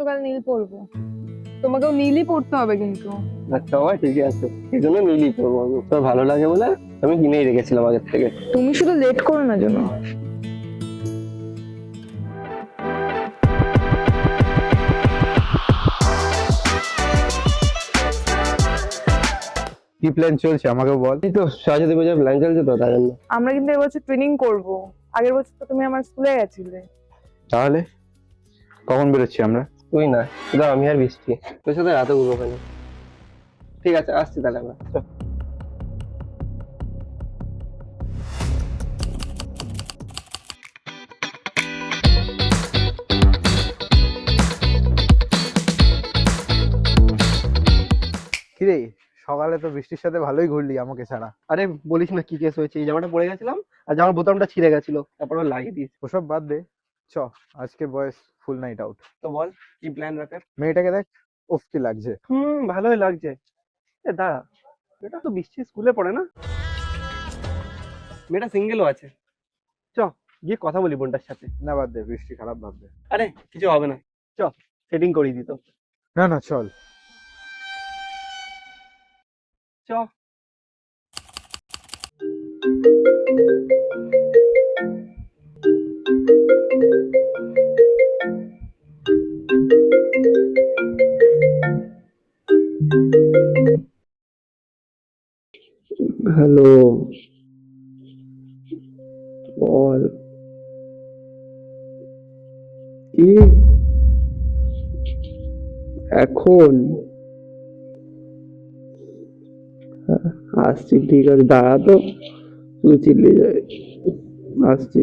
কিন্তু কাল নীল পরবো। তোমাকেও নীলই পরতে হবে কিন্তু। আচ্ছা ভাই, ঠিকই আছে, এই জন্য নিলি তো তোর ভালো লাগে বলে আমি কিনেই রেখেছিলাম আগের থেকে। তুমি শুধু লেট করো না যেন। কি প্ল্যান চলছে আমাকে বল। এই তো সরস্বতী পূজার প্ল্যান চলছে তো, তার জন্য। আমরা কিন্তু এবছর ট্রেনিং করব। আগের বছর তো তুমি আমার স্কুলে গেছিলে। তাহলে কখন বেরোচ্ছি আমরা? তুই না, শুধু আমি আর বৃষ্টি, তোর সাথে রাতে ঘুরবো কেন? ঠিক আছে, আসছি তাহলে আমরা, চল। কিরে, সকালে তো বৃষ্টির সাথে ভালোই ঘুরলি আমাকে ছাড়া। আরে বলিস না, কি কেস হয়েছে, এই জামাটা পরে গেছিলাম আর জামার বোতামটা ছিঁড়ে গেছিল, তারপর ও লাগিয়ে দিয়েছে। ওসব বাদ দে, চ আজকে বয়স ফুল নাইট আউট। তো বল, কি প্ল্যান রাখার? মেয়েটাকে দেখ, উফ কি লাগছে। ভালোই লাগছে। এ দাঁড়া, এটা তো বৃষ্টি স্কুলে পড়ে না, মেয়েটা সিঙ্গেলও আছে। চ, গিয়ে কথা বলি বোনটার সাথে। না বাদ দে, বৃষ্টি খারাপ ভাববে। আরে কিছু হবে না, চ, সেটিং করিয়ে দিত। না না, চল। চ। হ্যালো, বল। কি এখন? আসছি, ঠিক আছে, দাঁড়া তো, তুই চিল্লি যাবে, আসছি।